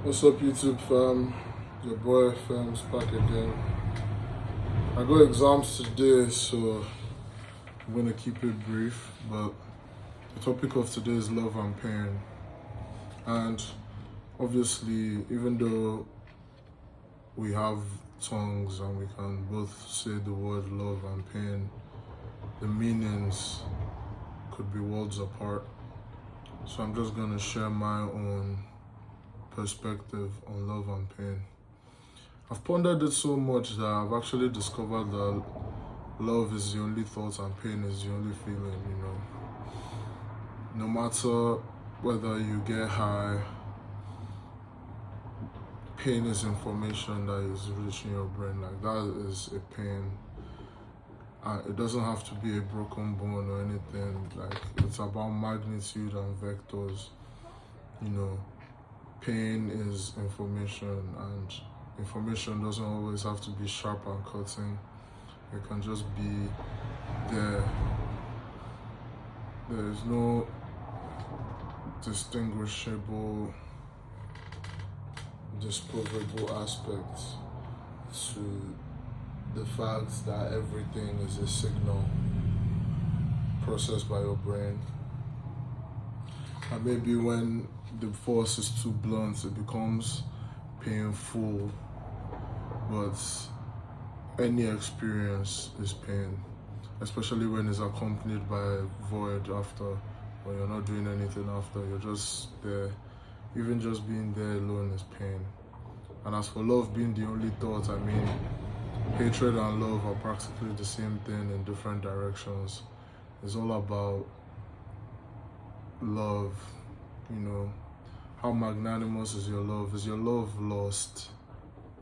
What's up, YouTube fam? Your boy FEMZ back again. I got exams today, so I'm gonna keep it brief. But the topic of today is love and pain. And obviously, even though we have tongues and we can both say the word love and pain, the meanings could be worlds apart. So I'm just gonna share my own perspective on love and pain. I've pondered it so much that I've actually discovered that love is the only thought and pain is the only feeling. No matter whether you get high, pain is information that is reaching your brain. Like, that is a pain. It doesn't have to be a broken bone or anything. Like, it's about magnitude and vectors. Pain is information, and information doesn't always have to be sharp and cutting. It can just be there. There is no distinguishable, disprovable aspect to the fact that everything is a signal processed by your brain. And maybe when the force is too blunt, it becomes painful. But any experience is pain, especially when it's accompanied by a void after, or you're not doing anything after, you're just there. Even just being there alone is pain. And as for love being the only thought, I mean, hatred and love are practically the same thing in different directions. It's all about love. How magnanimous is your love? Is your love lost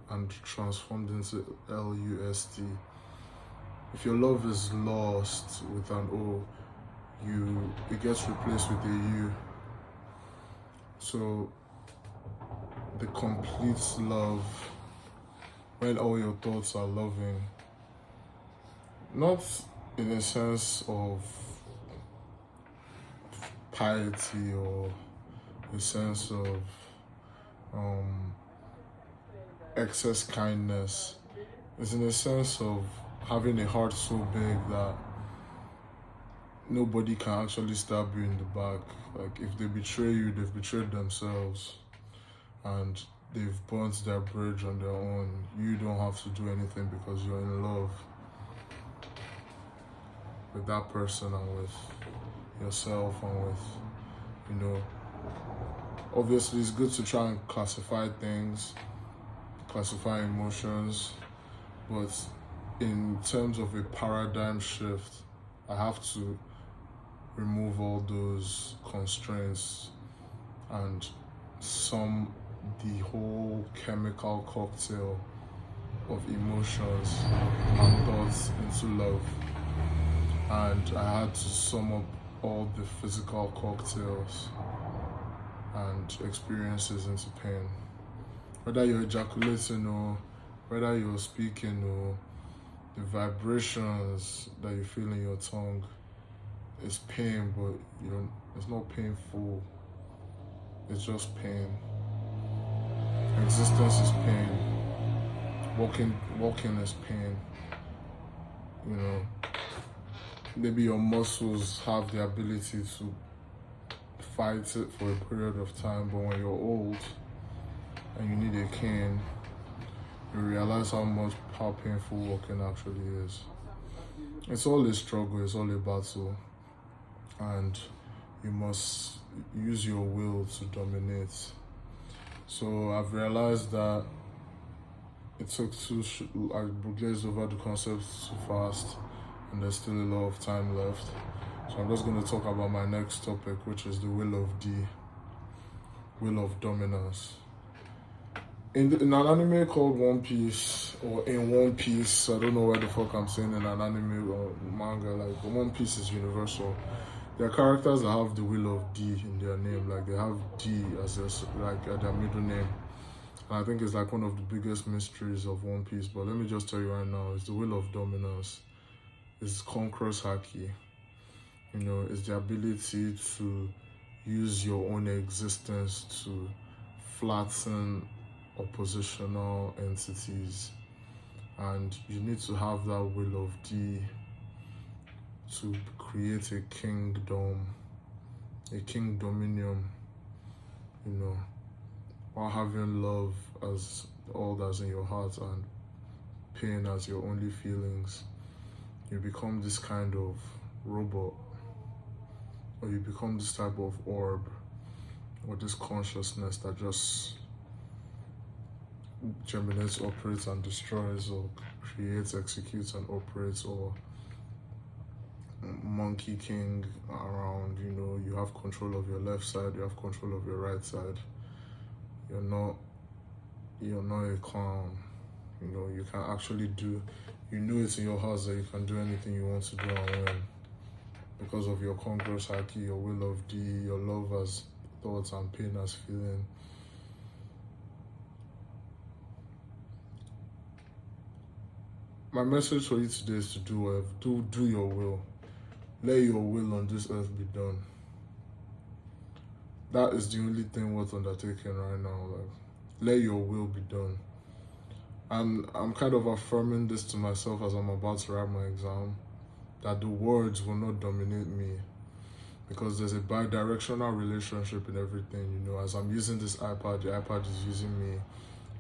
and transformed into LUST? If your love is lost with an O, it gets replaced with a U. So the complete love, when all your thoughts are loving, not in a sense of piety or a sense of excess kindness. It's in a sense of having a heart so big that nobody can actually stab you in the back. Like, if they betray you, they've betrayed themselves and they've burnt their bridge on their own. You don't have to do anything because you're in love with that person and with yourself and with, obviously it's good to try and classify things, classify emotions, but in terms of a paradigm shift, I have to remove all those constraints and sum the whole chemical cocktail of emotions and thoughts into love. And I had to sum up all the physical cocktails and experiences into pain. Whether you're ejaculating or whether you're speaking or the vibrations that you feel in your tongue is pain, but it's not painful. It's just pain. Existence is pain. Walking is pain. Maybe your muscles have the ability to fight it for a period of time, but when you're old and you need a cane, you realize how painful walking actually is. It's all a struggle, it's all a battle, and you must use your will to dominate. So I've realized that it took I glazed over the concept too fast, and there's still a lot of time left. So I'm just going to talk about my next topic, which is the will of dominance. In an anime called One Piece, or in One Piece, I don't know what the fuck I'm saying in an anime or manga, like One Piece is universal. There are characters that have the will of D in their name, like they have D as their middle name. And I think it's like one of the biggest mysteries of One Piece, but let me just tell you right now, it's the will of dominance. It's Conqueror's Haki. It's the ability to use your own existence to flatten oppositional entities, and you need to have that will of D to create a kingdom, a kingdominium, you know, while having love as all that's in your heart and pain as your only feelings. You become this kind of robot, or you become this type of orb, or this consciousness that just germinates, operates, and destroys, or creates, executes, and operates, or Monkey King around. You know, you have control of your left side, you have control of your right side. You're not a clown. You know, you can actually do, you know it's in your heart that you can do anything you want to do and win. Because of your congruous hierarchy, your will of D, your love as thoughts and pain as feeling. My message for you today is to do your will. Let your will on this earth be done. That is the only thing worth undertaking right now. Like, let your will be done. And I'm kind of affirming this to myself as I'm about to write my exam, that the words will not dominate me, because there's a bi-directional relationship in everything. You know, as I'm using this iPad, the iPad is using me.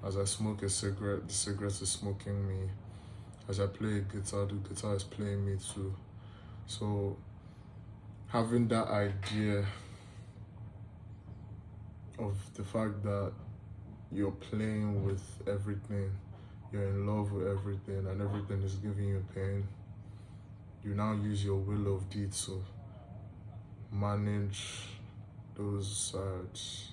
As I smoke a cigarette, the cigarette is smoking me. As I play a guitar, the guitar is playing me too. So having that idea of the fact that you're playing with everything, you're in love with everything, and everything is giving you pain, you now use your will of D to manage those sides,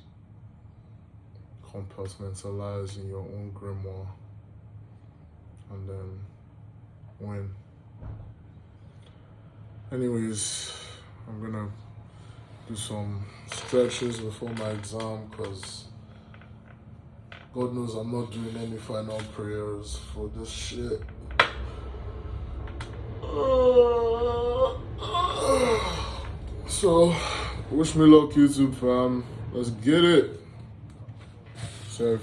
compartmentalize in your own grimoire, and then win. Anyways, I'm gonna do some stretches before my exam, because God knows I'm not doing any final prayers for this shit. So, wish me luck, YouTube fam. Let's get it. Safe.